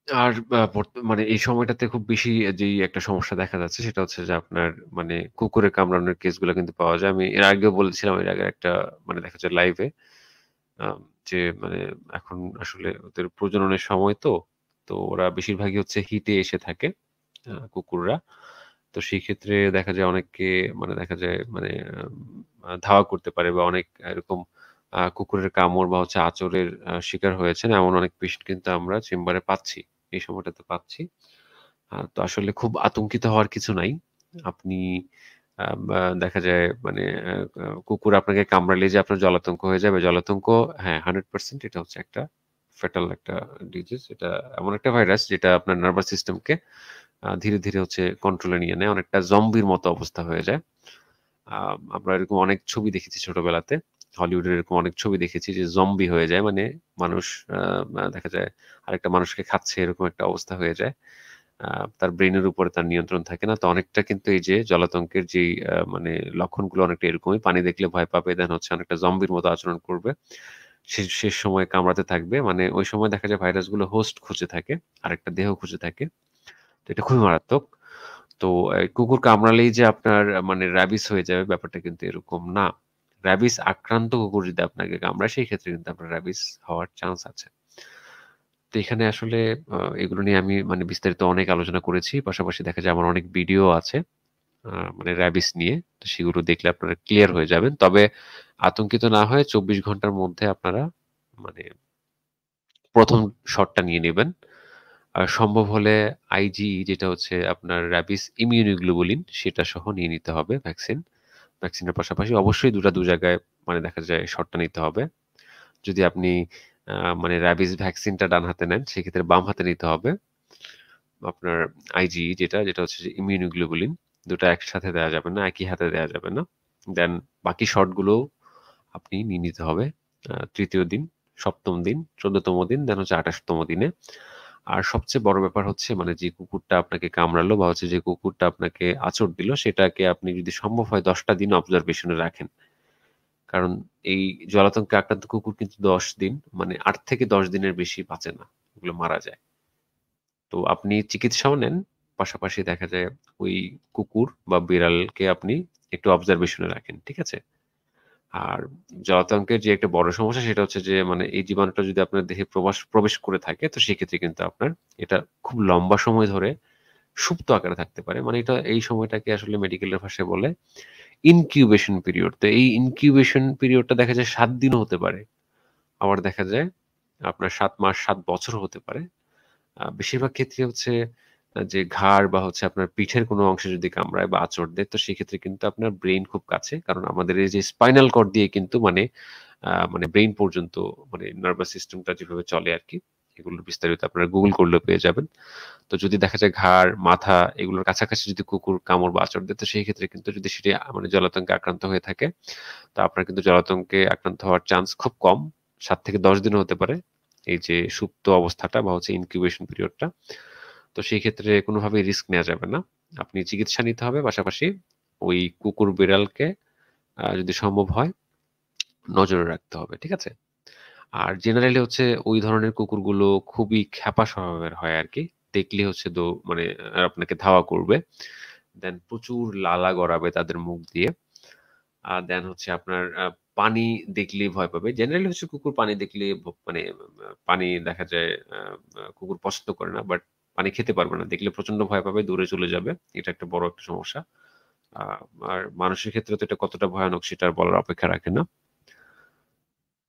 আর মানে এই সময়টাতে খুব বেশি যেই একটা সমস্যা দেখা যাচ্ছে সেটা হচ্ছে যে আপনার মানে কুকুরের কামড়ানোর কেসগুলা কিন্তু পাওয়া যায়। আমি এর আগেও বলেছিলাম, এর আগে একটা মানে দেখা যায় লাইভে আম যে মানে এখন আসলে ওদের প্রজননের সময় তো। তো ওরা বেশিরভাগই হচ্ছে হিটে এসে থাকে কুকুররা। তো সেই ক্ষেত্রে দেখা যায় অনেককে মানে দেখা যায় মানে ধাওয়া করতে পারে বা অনেক এরকম কুকুরের কামড় বা হচ্ছে আঁচড়ের শিকার হয়েছেন এমন অনেক পেশেন্ট কিন্তু আমরা চেম্বারে পাচ্ছি। এই সময়টাতে পাচ্ছি। তো আসলে খুব আতঙ্কিত হওয়ার কিছু নাই। আপনি বা দেখা যায় মানে আ আ কুকুর আপনাকে কামড়ালেই যে আপনার জলাতঙ্ক হয়ে যাবে, জলাতঙ্ক হ্যাঁ, 100% এটা হচ্ছে একটা ফ্যাটাল একটা ডিজিজ। এটা এমন একটা ভাইরাস যেটা আপনার নার্ভাস সিস্টেমকে ধীরে, ধীরে হচ্ছে কন্ট্রোলে নিয়ে নেয়। অনেকটা জম্বির মতো অবস্থা হয়ে যায়। আ আমরা এরকম অনেক ছবি দেখেছি ছোটবেলাতে। হলিউডের এরকম অনেক ছবি দেখেছি যে জম্বি হয়ে যায়। মানে মানুষ আ আ দেখা যায় আরেকটা মানুষকে খাচ্ছে এরকম একটা অবস্থা হয়ে যায়। আ তার ব্রেইনের উপরে তার নিয়ন্ত্রণ থাকে না। তো অনেকটা কিন্তু এই যে জলাতঙ্কের যেই মানে লক্ষণগুলো অনেকটা এরকমই। পানি দেখলে ভয় পাবে, দেন হচ্ছে অনেকটা জম্বির মতো আচরণ করবে। শেষ সময়ে কামড়াতে থাকবে। মানে ওই সময় দেখা যায় ভাইরাসগুলো হোস্ট খুঁজে থাকে, আরেকটা দেহ খুঁজে থাকে। তো এটা খুবই মারাত্মক। তো কুকুর কামড়ালেই যে আপনার মানে র‍্যাবিস হয়ে যাবে ব্যাপারটা কিন্তু এরকম না। র‍্যাবিস আক্রান্ত কুকুর যদি আপনাকে কামড়ায় সেই ক্ষেত্রে কিন্তু আপনার র‍্যাবিস হওয়ার চান্স আছে। তো এখানে আসলে এগুলো নিয়ে আমি মানে বিস্তারিত অনেক আলোচনা করেছি। পাশাপাশি দেখা যায় আমার অনেক ভিডিও আছে মানে র‍্যাবিস নিয়ে। তো সেগুলো দেখলে আপনারা ক্লিয়ার হয়ে যাবেন। তবে আতঙ্কিত না হয়ে ২৪ ঘন্টার মধ্যে আপনারা মানে ১ম শটটা নিয়ে নিবেন। আর সম্ভব হলে আইজিই যেটা হচ্ছে আপনার র‍্যাবিস ইমিউনোগ্লোবুলিন সেটা সহ নিয়ে নিতে হবে ভ্যাকসিন। ভ্যাকসিনের পাশাপাশি অবশ্যই ২ টা ২ জায়গায় মানে দেখা যায় শটটা নিতে হবে। যদি আপনি মানে র‍্যাবিস ভ্যাকসিনটা ডান হাতে নেন, সেক্ষেত্রে বাম হাতে নিতে হবে। আপনার আইজিই যেটা হচ্ছে যে ইমিউনোগ্লোবুলিন ২ টা একসাথে দেয়া যাবে না, একই হাতে দেয়া যাবে না। দেন বাকি শটগুলোও আপনি নিয়ে নিতে হবে ৩য় দিন, ৭ম দিন, ১৪তম দিন, দেন হচ্ছে ২৮ তম দিনে। আর সবচেয়ে বড় ব্যাপার হচ্ছে মানে যে কুকুরটা আপনাকে কামড়ালো বা হচ্ছে যে কুকুরটা আপনাকে আঁচড় দিল, সেটাকে আপনি যদি সম্ভব হয় ১০ টা দিন অবজারভেশন এ রাখেন। কারণ এই জলাতঙ্কে আক্রান্ত কুকুর কিন্তু ১০ দিন মানে ৮ থেকে ১০ দিনের বেশি বাঁচে না। এগুলো মারা যায়। তো আপনি চিকিৎসাও নেন। পাশাপাশি দেখা যায় ওই কুকুর বা বিড়ালকে আপনি একটু অবজারভেশন এ রাখেন। ঠিক আছে? আর জলাতঙ্কের যে একটা বড় সমস্যা সেটা হচ্ছে যে মানে এই জীবাণুটা যদি আপনার দেহে প্রবেশ করে থাকে তো সেক্ষেত্রে কিন্তু আপনার এটা খুব লম্বা সময় ধরে সুপ্ত আকারে থাকতে পারে। মানে এটা এই সময়টাকে আসলে মেডিকেলের ভাষায় বলে ইনকিউবেশন পিরিয়ড। তো এই ইনকিউবেশন পিরিয়ডটা দেখা যায় ৭ দিনও হতে পারে। আবার দেখা যায় আপনার ৭ মাস ৭ বছরও হতে পারে। বেশিরভাগ ক্ষেত্রে হচ্ছে যে ঘাড় বা হচ্ছে আপনার পিঠের কোনো অংশে যদি কামড়ায় বা আঁচড় দেয়, তো সেক্ষেত্রে কিন্তু আপনার ব্রেইন খুব কাছে। কারণ আমাদের এই যে স্পাইনাল কর্ড দিয়ে কিন্তু মানে ব্রেইন পর্যন্ত মানে নার্ভাস সিস্টেমটা যেভাবে চলে আরকি, এগুলোর বিস্তারিত আপনারা গুগল করলেও পেয়ে যাবেন। তো যদি দেখা যায় ঘাড়, মাথা এগুলোর কাছাকাছি যদি কুকুর কামড় বা আঁচড় দেয়, তো সেই ক্ষেত্রে কিন্তু যদি সেটি মানে জলাতঙ্কে আক্রান্ত হয়ে থাকে, তো আপনার কিন্তু জলাতঙ্কে আক্রান্ত হওয়ার চান্স খুব কম। ৭ থেকে ১০ দিনও হতে পারে। এই যে সুপ্ত অবস্থাটা বা হচ্ছে ইনকিউবেশন পিরিয়ডটা। তো সেই ক্ষেত্রে কোনোভাবেই রিস্ক নেয়া যাবে না। আপনি চিকিৎসা নিতে হবে পাশাপাশি ওই কুকুর বিড়ালকে যদি সম্ভব হয় নজরে রাখতে হবে। ঠিক আছে? আর জেনারেলি হচ্ছে ওই ধরনের কুকুরগুলো খুবই ক্ষেপা স্বভাবের হয় আরকি। দেখলে হচ্ছে মানে আপনাকে ধাওয়া করবে। দেন প্রচুর লালা গড়াবে তাদের মুখ দিয়ে। দেন হচ্ছে আপনার পানি দেখলেই ভয় পাবে। জেনারেলি হচ্ছে কুকুর পানি দেখলে মানে পানি দেখা যায় আ আ কুকুর পছন্দ করে না। বাট পানি খেতে পারবে না। দেখলে প্রচন্ড ভয় পাবে, দূরে চলে যাবে। এটা একটা বড় একটা সমস্যা। আ আর মানুষের ক্ষেত্রে তো এটা কতটা ভয়ানক সেটা আর বলার অপেক্ষা রাখে না।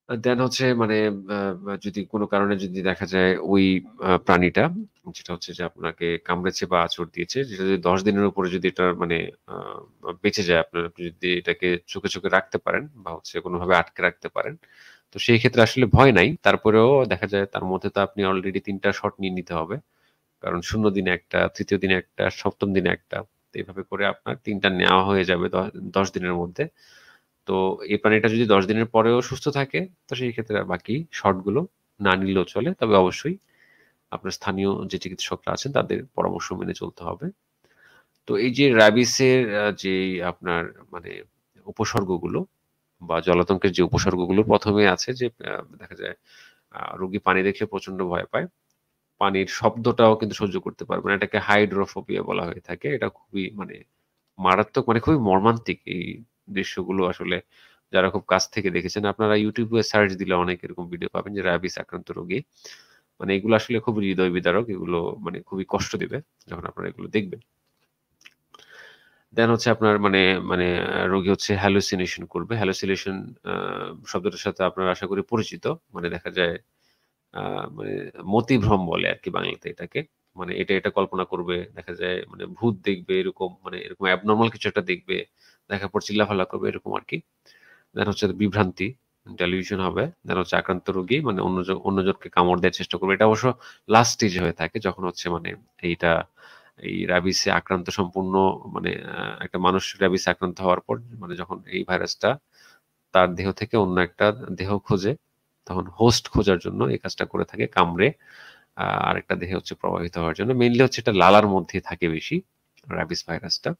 দেন হচ্ছে মানে আ আ যদি কোন কারণে যদি দেখা যায় ওই প্রাণীটা যেটা হচ্ছে যে আপনাকে কামড়েছে বা আঁচড় দিয়েছে, যেটা যদি ১০ দিনের উপরে যদি এটা মানে আ বেঁচে যায় আপনি যদি এটাকে চোখে রাখতে পারেন বা হচ্ছে কোনভাবে আটকে রাখতে পারেন, তো সেই ক্ষেত্রে আসলে ভয় নাই। তারপরেও দেখা যায় তার মধ্যে তো আপনি অলরেডি ৩ টা শট নিয়ে নিতে হবে। কারণ ০ দিনে ১ টা, ৩য় দিনে ১ টা, ৭ম দিনে ১ টা। তো এভাবে করে আপনার ৩ টা নেওয়া হয়ে যাবে ১০ দিনের মধ্যে। তো এই প্রাণীটা যদি ১০ দিনের পরেও সুস্থ থাকে, তো সেই ক্ষেত্রে আর বাকি শট গুলো না নিলেও চলে। তবে অবশ্যই আপনার স্থানীয় যে চিকিৎসকরা আছেন তাদের পরামর্শ মেনে চলতে হবে। তো এই যে র‍্যাবিসের যেই আপনার মানে উপসর্গগুলো বা জলাতঙ্কের যে উপসর্গগুলো ১ম এ আছে যে দেখা যায় রোগী পানি দেখলে প্রচন্ড ভয় পায়। পানির শব্দটাও কিন্তু সহ্য করতে পারবে না। এটাকে হাইড্রোফোবিয়া বলা হয়ে থাকে। এটা খুবই মানে মারাত্মক মানে খুবই মর্মান্তিক এই দৃশ্যগুলো আসলে যারা খুব কাছ থেকে দেখেছেন। আপনারা YouTube এ সার্চ দিলে অনেক এরকম ভিডিও পাবেন যে রাবিস আক্রান্ত রোগী। মানে এগুলো আসলে খুব হৃদয় বিদারক। এগুলো মানে খুবই কষ্ট দিবে যখন আপনারা এগুলো দেখবেন। দেন হচ্ছে আপনার মানে মানে রোগী হচ্ছে হ্যালুসিনেশন করবে। হ্যালুসিনেশন আ শব্দটার সাথে আপনারা আশা করি পরিচিত। মানে দেখা যায় আ মানে মতিভ্রম বলে আরকি বাংলাতে এটাকে। মানে এটা কল্পনা করবে। দেখা যায় মানে ভূত দেখবে এরকম মানে এরকম অ্যাবনরমাল কিছু একটা দেখবে। দেখার পর চিল্লাফাল্লা করবে এরকম আরকি। দেন হচ্ছে বিভ্রান্তি, ডেলিউশন হবে। দেন হচ্ছে আক্রান্ত রোগী মানে অন্যজনকে কামড় দেওয়ার চেষ্টা করবে। এটা অবশ্য লাস্ট স্টেজ এ হয়ে থাকে যখন হচ্ছে মানে এইটা এই রাবিসে আক্রান্ত সম্পূর্ণ মানে একটা মানুষ রাবিসে আক্রান্ত হওয়ার পর মানে যখন এই ভাইরাসটা তার দেহ থেকে অন্য একটা দেহ খোঁজে, তখন হোস্ট খোঁজার জন্য এই কাজটা করে থাকে কামড়ে আরেকটা দেহে হচ্ছে প্রবাহিত হওয়ার জন্য। মেইনলি হচ্ছে এটা লালার মধ্যে থাকে বেশি রাবিস ভাইরাসটা।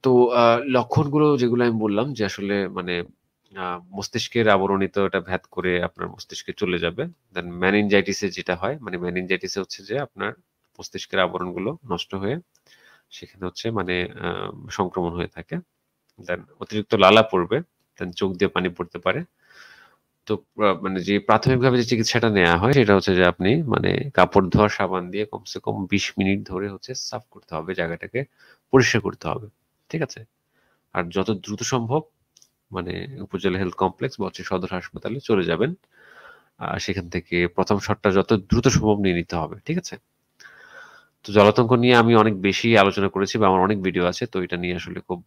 তো আ লক্ষণগুলো যেগুলো আমি বললাম যে আসলে মানে আ মস্তিষ্কের আবরণিত এটা ভেদ করে আপনার মস্তিষ্কে চলে যাবে। দেন মেনিনজাইটিস এ যেটা হয় মানে মেনিনজাইটিস এ হচ্ছে যে আপনার মস্তিষ্কের আবরণগুলো নষ্ট হয়ে সেখানে হচ্ছে মানে আ সংক্রমণ হয়ে থাকে। দেন অতিরিক্ত লালা পড়বে। দেন চোখ দিয়ে পানি পড়তে পারে। তো মানে যে প্রাথমিকভাবে যে চিকিৎসাটা নেয়া হয় সেটা হচ্ছে যে আপনি মানে কাপড় ধোয়া সাবান দিয়ে কমসে কম ২০ মিনিট ধরে হচ্ছে সাফ করতে হবে। জায়গাটাকে পরিষ্কার করতে হবে। ঠিক আছে? আর যত দ্রুত সম্ভব মানে উপজেলা হেলথ কমপ্লেক্স বা হচ্ছে সদর হাসপাতালে চলে যাবেন। সেখান থেকে ১ম শটটা যত দ্রুত সম্ভব নিয়ে নিতে হবে। ঠিক আছে? তো জলাতঙ্ক নিয়ে আমি অনেক বেশি আলোচনা করেছি বা আমার অনেক ভিডিও আছে। তো এটা নিয়ে আসলে খুব